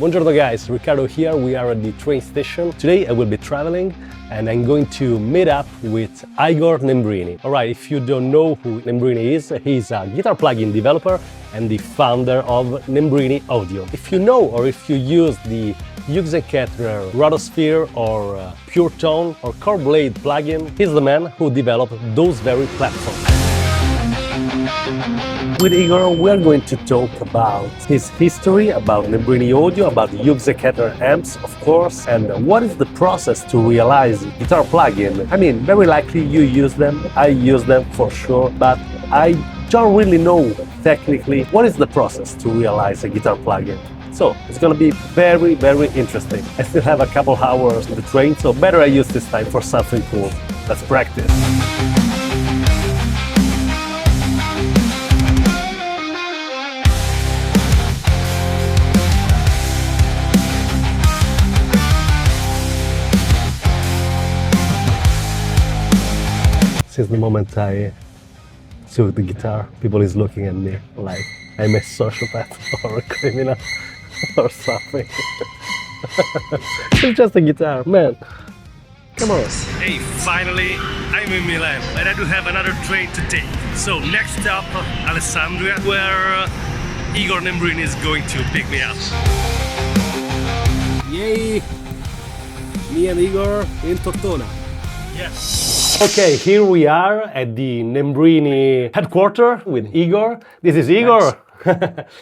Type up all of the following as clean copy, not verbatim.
Buongiorno guys, Riccardo here. We are at the train station. Today I will be traveling and I'm going to meet up with Igor Nembrini. Alright, if you don't know who Nembrini is, he's a guitar plugin developer and the founder of Nembrini Audio. If you know or if you use the Hughes Kettner, Rotosphere or Puretone or Corblade plugin, he's the man who developed those very platforms. With Igor, we are going to talk about his history, about Nembrini Audio, about Hughes Kettner amps, of course, and what is the process to realize guitar plugin. I mean, very likely you use them, I use them for sure, but I don't really know technically what is the process to realize a guitar plugin. So it's gonna be very, very interesting. I still have a couple hours on the train, so better I use this time for something cool. Let's practice. Since the moment I took the guitar, people is looking at me like I'm a sociopath or a criminal or something. It's just a guitar, man. Come on. Hey, finally, I'm in Milan, and I do have another train to take. So next stop, Alessandria, where Igor Nembrini is going to pick me up. Yay! Me and Igor in Tortona. Yes. Okay, here we are at the Nembrini headquarters with Igor. This is Igor.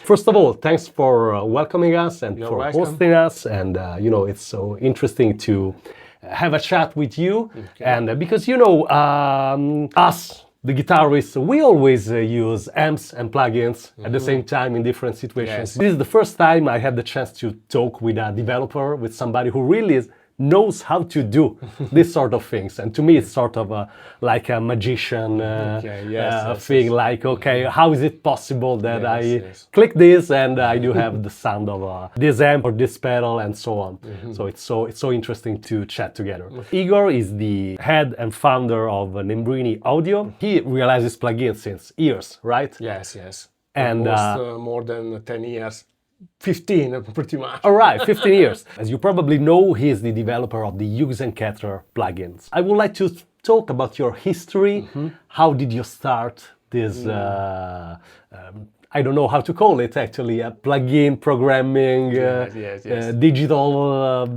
First of all, thanks for welcoming us and for hosting us. And you know, it's so interesting to have a chat with you. Okay. And because you know, us, the guitarists, we always use amps and plugins at the same time in different situations. Yes. This is the first time I had the chance to talk with a developer, with somebody who really knows how to do this sort of things, and to me it's sort of like a magician thing. Like, okay, how is it possible that I click this and I do have the sound of this amp or this pedal and so on. So it's so interesting to chat together. Igor is the head and founder of Nembrini Audio. He realizes plugins since years, right? Yes, yes. And almost more than 10 years. 15, pretty much. All right, 15 years. As you probably know, he is the developer of the Hughes Kettner plugins. I would like to talk about your history. How did you start this, I don't know how to call it actually, plugin programming, digital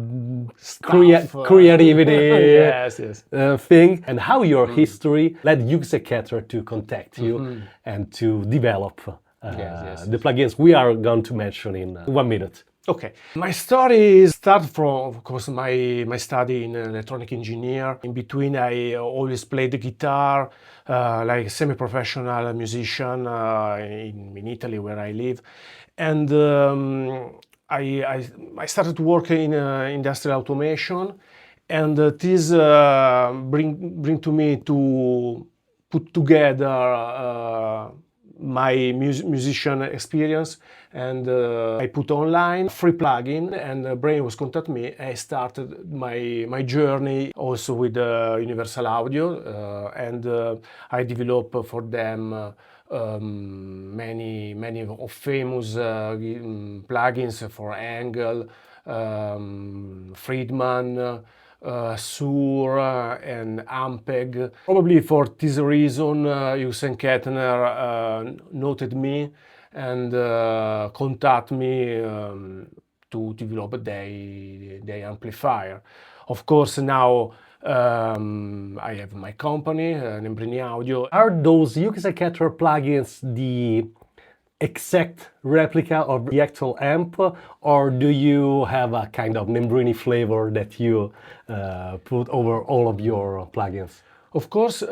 creativity thing, and how your history led Hughes Kettner to contact you and to develop the plugins we are going to mention in 1 minute. Okay, my story starts from, of course, my study in electronic engineer. In between, I always played the guitar, like a semi-professional musician in Italy, where I live, and I started to work in industrial automation, and this bring to me to put together my musician experience, and I put online free plugin, and Brain was contact me. I started my journey also with Universal Audio, and I developed for them many of famous plugins for Angle, Friedman, Sur and Ampeg. Probably for this reason, Hughes Kettner noted me and contacted me to develop their amplifier. Of course, now I have my company, Nembrini Audio. Are those Hughes Kettner plugins the exact replica of the actual amp, or do you have a kind of Nembrini flavor that you put over all of your plugins? Of course, the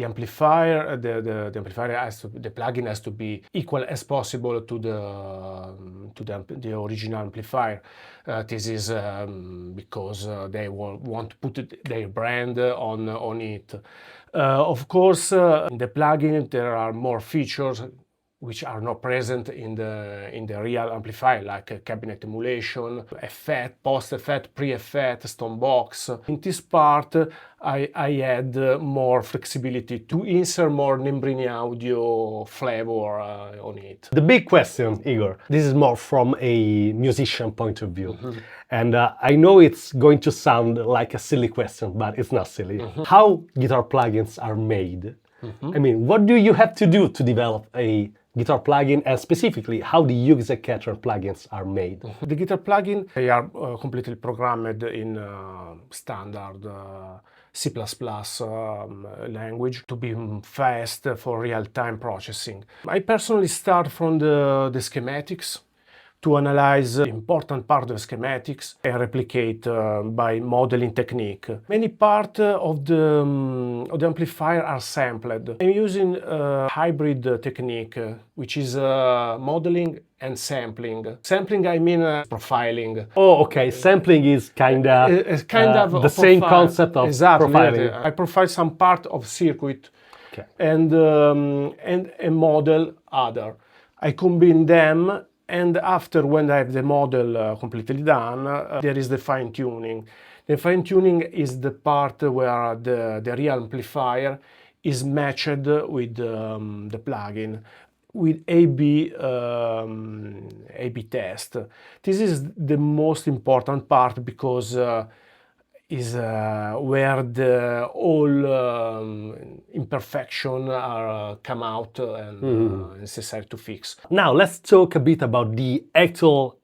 amplifier, the amplifier the plugin has to be equal as possible to the original amplifier. This is because they want to put their brand on it. Of course, in the plugin there are more features which are not present in the real amplifier, like cabinet emulation, effect, post-effect, pre-effect, stonebox. In this part, I had more flexibility to insert more Nembrini audio flavor on it. The big question, Igor, this is more from a musician point of view. And I know it's going to sound like a silly question, but it's not silly. How guitar plugins are made? I mean, what do you have to do to develop a guitar plugin, and specifically how the Hughes Kettner plugins are made? The guitar plugin, they are completely programmed in standard C++ language to be fast for real-time processing. I personally start from the schematics to analyze the important part of the schematics and replicate by modeling technique. Many parts of the amplifier are sampled. I'm using a hybrid technique, which is modeling and sampling. Sampling, I mean profiling. Oh, okay. Sampling is kind of the same concept of profiling. I profile some part of circuit, and model other. I combine them. And after, when I have the model completely done, there is the fine-tuning. The fine-tuning is the part where the real amplifier is matched with the plugin with A/B test. This is the most important part because is where all imperfection are come out and necessary to fix. Now let's talk a bit about the actual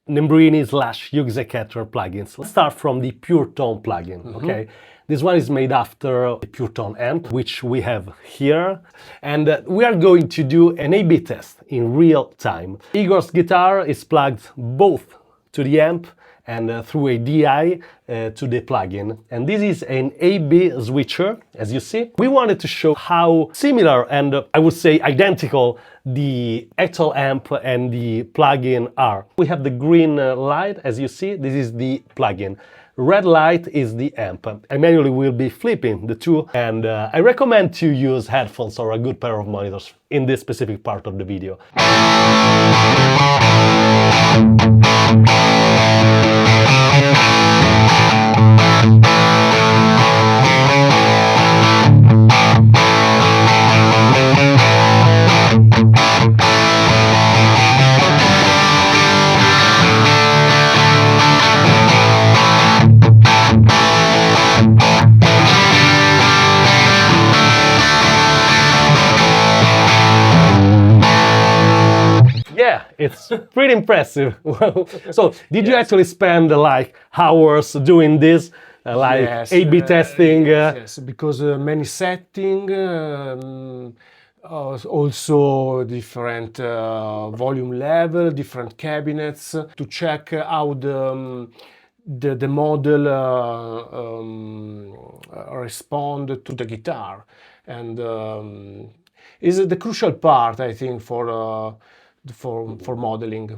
Nembrini / Hughes Kettner plugins. Let's start from the Puretone plugin. Okay, this one is made after the Puretone amp, which we have here, and we are going to do an A/B test in real time. Igor's guitar is plugged both to the amp and through a DI to the plugin. And this is an A/B switcher, as you see. We wanted to show how similar and I would say identical the actual amp and the plugin are. We have the green light, as you see, this is the plugin. Red light is the amp. I manually will be flipping the two, and I recommend to use headphones or a good pair of monitors in this specific part of the video. Yeah, it's pretty impressive. So, did you actually spend like hours doing this, like A/B testing? Yes, because many settings, also different volume level, different cabinets to check how the model respond to the guitar, and is the crucial part, I think, for modeling.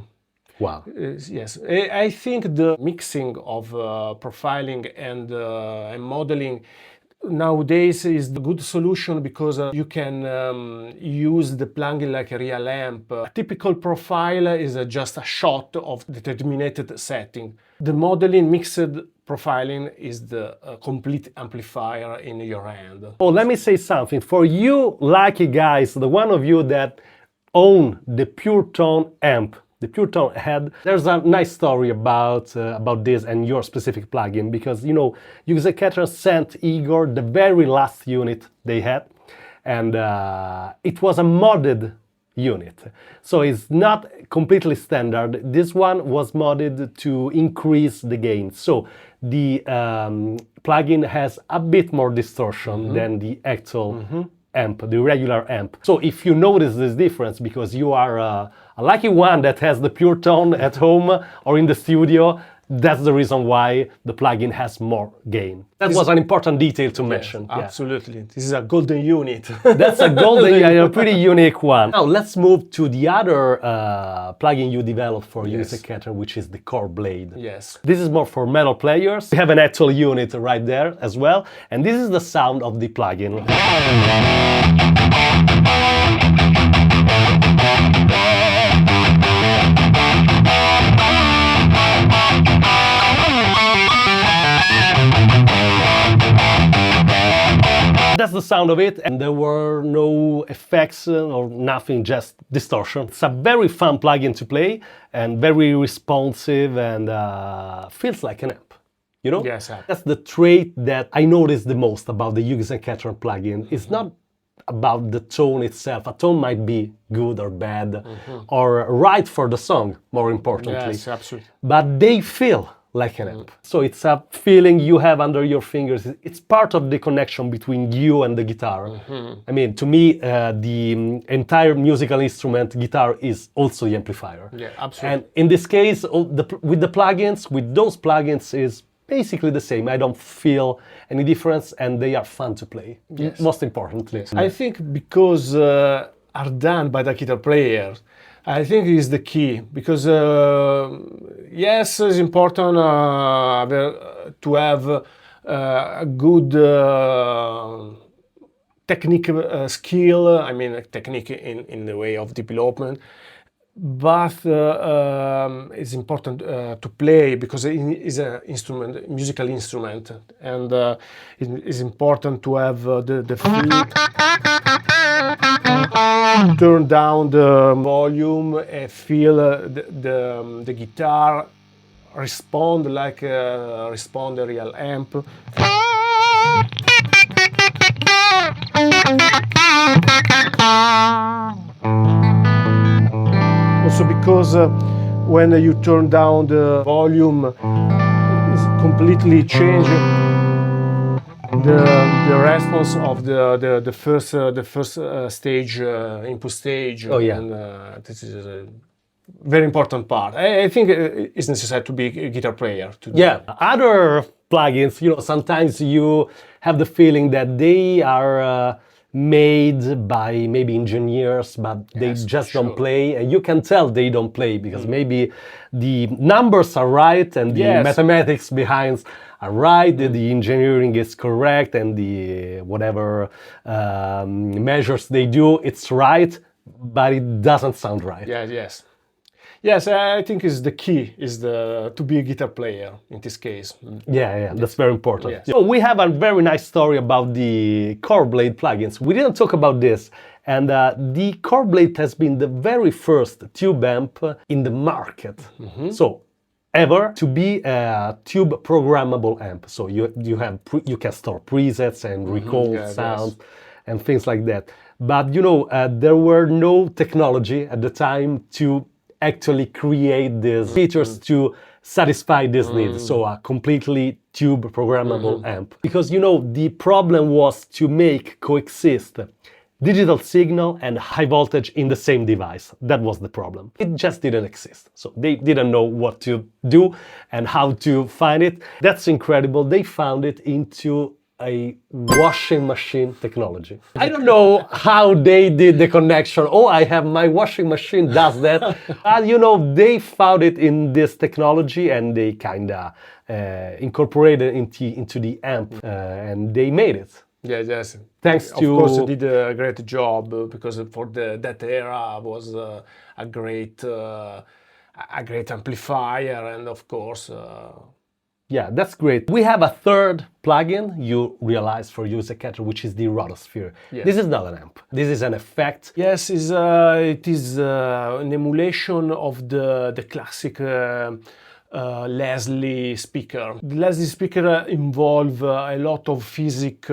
Wow. Yes, I think the mixing of profiling and modeling nowadays is the good solution because you can use the plugin like a real amp. A typical profile is just a shot of the determined setting. The modeling mixed profiling is the complete amplifier in your hand. Oh, let me say something. For you lucky guys, the one of you that own the Puretone amp, the Puretone head, there's a nice story about this and your specific plugin, because you know Hughes Kettner sent Igor the very last unit they had, and it was a modded unit, so it's not completely standard. This one was modded to increase the gain, so the plugin has a bit more distortion than the actual amp, the regular amp. So if you notice this difference because you are a lucky one that has the Puretone at home or in the studio, that's the reason why the plugin has more gain. That was an important detail to mention. Absolutely. This is a golden unit. That's a golden, a pretty unique one. Now let's move to the other plugin you developed for Hughes Kettner, which is the Corblade. Yes. This is more for metal players. We have an actual unit right there as well, and this is the sound of the plugin. That's the sound of it, and there were no effects or nothing, just distortion. It's a very fun plugin to play and very responsive and feels like an amp. You know? Yes. That's the trait that I noticed the most about the Hughes Kettner plugin. It's not about the tone itself. A tone might be good or bad or right for the song, more importantly. Yes, absolutely. But they feel like an amp. So it's a feeling you have under your fingers. It's part of the connection between you and the guitar. I mean, to me, the entire musical instrument, guitar, is also the amplifier. Yeah, absolutely. And in this case, with the plugins, with those plugins, is basically the same. I don't feel any difference, and they are fun to play. Yes. Most importantly. I think because are done by the guitar player, I think is the key. Because yes, it's important to have a good technique skill. I mean, technique in the way of development. But it's important to play because it is an instrument, musical instrument, and it is important to have the feel. Turn down the volume and feel the guitar respond like respond a real amp. Also because when you turn down the volume, it's completely changed the response of the first stage, input stage. Oh yeah. And this is a very important part. I think it's necessary to be a guitar player. Yeah, other plugins, you know, sometimes you have the feeling that they are made by maybe engineers, but they just don't play, and you can tell they don't play because maybe the numbers are right and the mathematics behind are right, the engineering is correct, and the whatever measures they do, it's right, but it doesn't sound right. Yes, I think is the key is to be a guitar player in this case. Yeah, that's very important. Yes. So we have a very nice story about the Corblade plugins. We didn't talk about this, and the Corblade has been the very first tube amp in the market. So ever to be a tube programmable amp. So you can store presets and record sounds and things like that. But you know, there were no technology at the time to actually create these features to satisfy these needs. So a completely tube programmable amp. Because you know, the problem was to make coexist digital signal and high voltage in the same device. That was the problem. It just didn't exist. So they didn't know what to do and how to find it. That's incredible. They found it into a washing machine technology. I don't know how they did the connection. Oh, I have my washing machine does that. You know, they found it in this technology and they kind of incorporated into the amp and they made it. Yes. Thanks to... Of course, they did a great job because for that era was a great amplifier, and of course. Yeah, that's great. We have a third plugin you realize for Hughes Kettner, which is the Rotosphere. Yes. This is not an amp. This is an effect. Yes, it is an emulation of the classic Leslie speaker. The Leslie speaker involve a lot of physics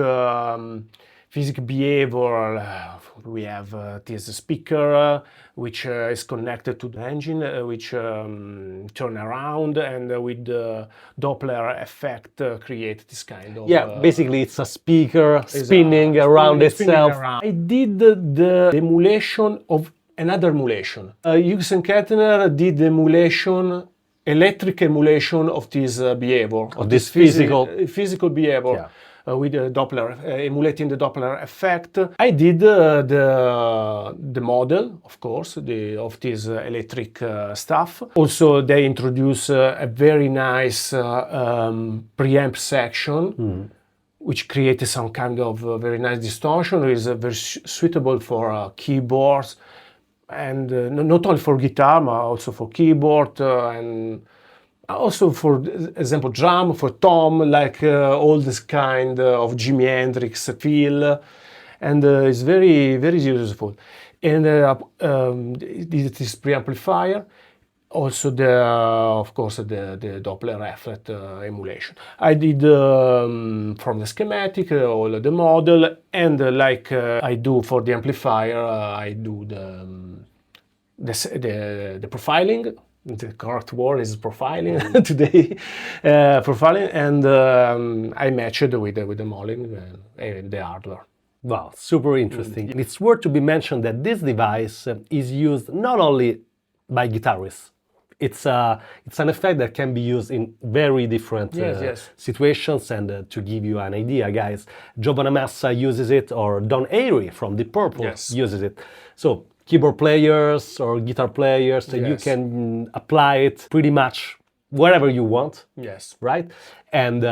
behavior. We have this speaker which is connected to the engine, which turn around, and with the Doppler effect create this kind of... Yeah, basically it's a speaker spinning around itself. I did the emulation of another emulation. Hughes Kettner did the emulation, electric emulation of this behavior. Of this physical behavior. Yeah. With the Doppler, emulating the Doppler effect. I did the model, of course, of this electric stuff. Also, they introduce a very nice preamp section, which created some kind of very nice distortion. It is very suitable for keyboards, and not only for guitar, but also for keyboard and Also, for example, drum, for tom, like all this kind of Jimi Hendrix feel, and it's very, very useful. And this preamplifier, also of course, the Doppler effect emulation. I did from the schematic all the model, and like I do for the amplifier, I do the profiling. The correct word is profiling today. Profiling, and I matched it with the modeling and the hardware. Wow, super interesting. It's worth to be mentioned that this device is used not only by guitarists. It's an effect that can be used in very different situations. And to give you an idea, guys, Joe Bonamassa uses it, or Don Airey from Deep Purple uses it. So keyboard players or guitar players, you can apply it pretty much wherever you want. Yes. Right? And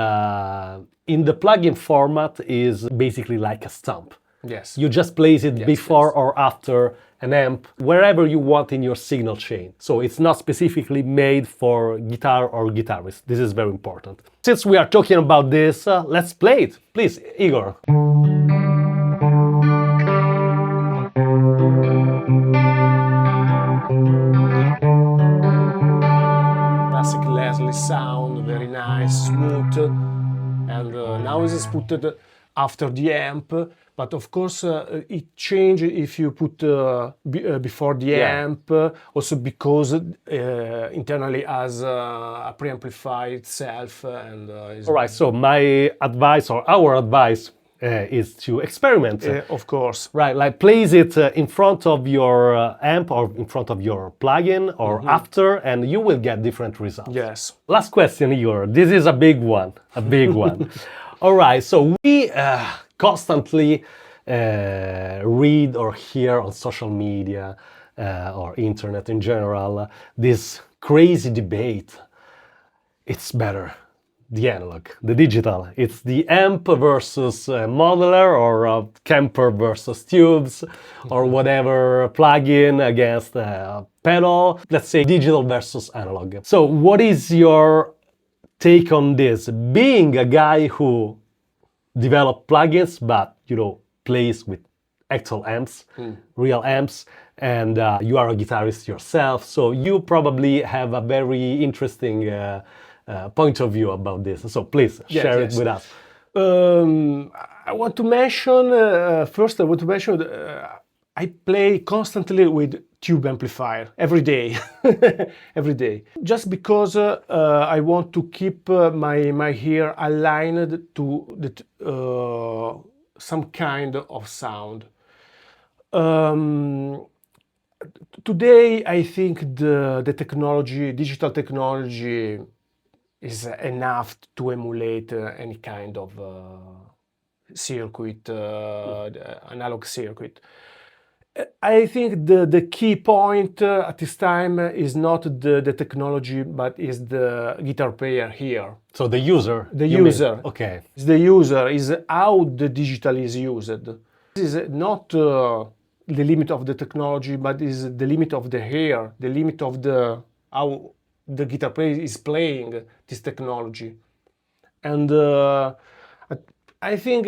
in the plugin format is basically like a stump. Yes. You just place it before or after an amp, wherever you want in your signal chain. So it's not specifically made for guitar or guitarist. This is very important. Since we are talking about this, let's play it. Please, Igor. Classic Leslie sound, very nice, smooth, and now it is put after the amp, but of course it changes if you put before the amp, also because internally has a preamplifier itself. And all right, so my advice, or our advice, is to experiment. Of course. Right, like place it in front of your amp or in front of your plugin or after, and you will get different results. Yes. Last question, Igor. This is a big one, All right, so we constantly read or hear on social media or internet in general this crazy debate. It's better the analog, the digital. It's the amp versus modeler, or Kemper versus tubes, or whatever, plugin against pedal. Let's say digital versus analog. So what is your take on this? Being a guy who developed plugins, but plays with actual amps, real amps, and you are a guitarist yourself, so you probably have a very interesting point of view about this. So please share it with us. I want to mention, first I want to mention, I play constantly with tube amplifier every day, every day. Just because I want to keep my ear aligned to some kind of sound. Today I think the technology, digital technology, is enough to emulate any kind of circuit, analog circuit. I think the key point at this time is not the technology, but is the guitar player here. So the user? The user. Okay. It's the user, is how the digital is used. This is not the limit of the technology, but is the limit of the ear, the limit of how the guitar player is playing this technology. And I think,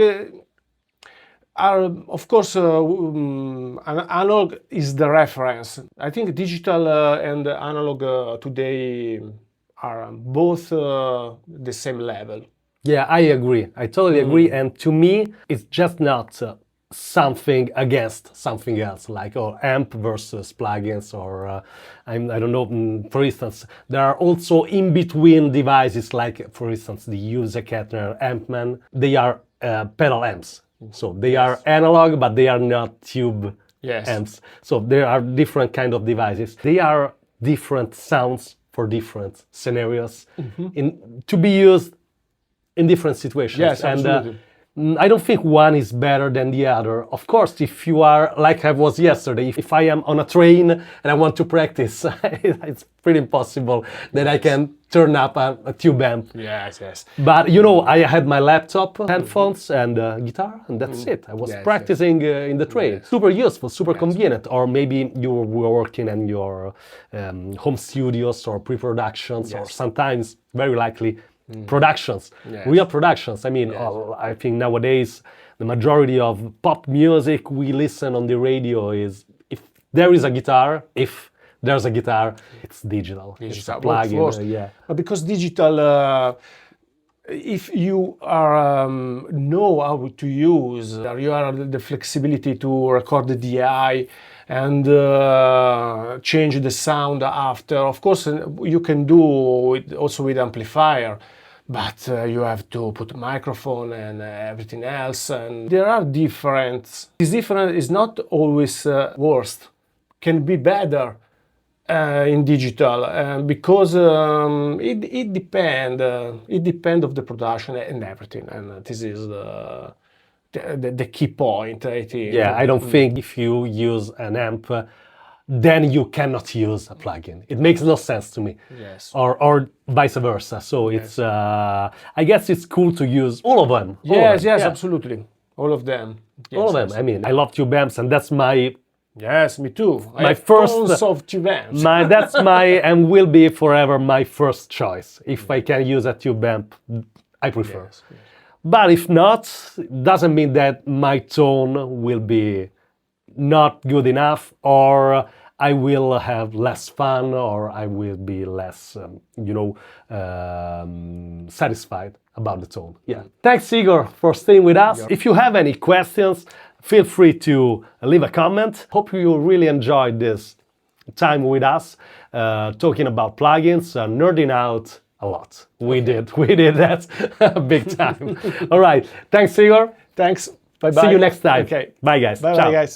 of course, analog is the reference. I think digital and analog today are both the same level. Yeah, I agree. I totally agree. And to me, it's just not something against something else, like amp versus plugins, or I don't know. For instance, there are also in-between devices, like for instance the Hughes Kettner Ampman. They are pedal amps, so they are analog, but they are not tube amps. So there are different kind of devices. They are different sounds for different scenarios, to be used in different situations. Yes, absolutely. I don't think one is better than the other. Of course, if you are like I was yesterday, if I am on a train and I want to practice, it's pretty impossible that I can turn up a tube amp. Yes, yes. But you know, I had my laptop, headphones, and guitar, and that's it. I was practicing in the train. Super useful, super convenient. Or maybe you were working in your home studios or pre-productions, or sometimes, very likely, productions, real productions. I mean, I think nowadays the majority of pop music we listen on the radio is, if there is a guitar, it's digital. It's a plug-in, But because digital, if you are know how to use, you have the flexibility to record the DI and change the sound after. Of course, you can do it also with amplifier, but you have to put a microphone and everything else. And there are different. This different is not always worst. Can be better in digital because it depends. It depends of the production and everything. And this is the key point, I think. Yeah, I don't think if you use an amp, then you cannot use a plugin. It makes no sense to me. Yes. Or vice versa. So it's, I guess it's cool to use all of them. Yes, absolutely. All of them. Yes, all of them. I mean, I love tube amps, and that's my... Yes, me too. My first... tons of tube amps. That's my, and will be forever my first choice. If I can use a tube amp, I prefer. Yes. But if not, doesn't mean that my tone will be not good enough, or I will have less fun, or I will be less, satisfied about the tone. Yeah. Thanks, Igor, for staying with us. If you have any questions, feel free to leave a comment. Hope you really enjoyed this time with us, talking about plugins, nerding out a lot. We did that big time. All right. Thanks, Igor. Thanks. Bye-bye. See you next time. Okay. Bye, guys. Bye, Ciao. guys.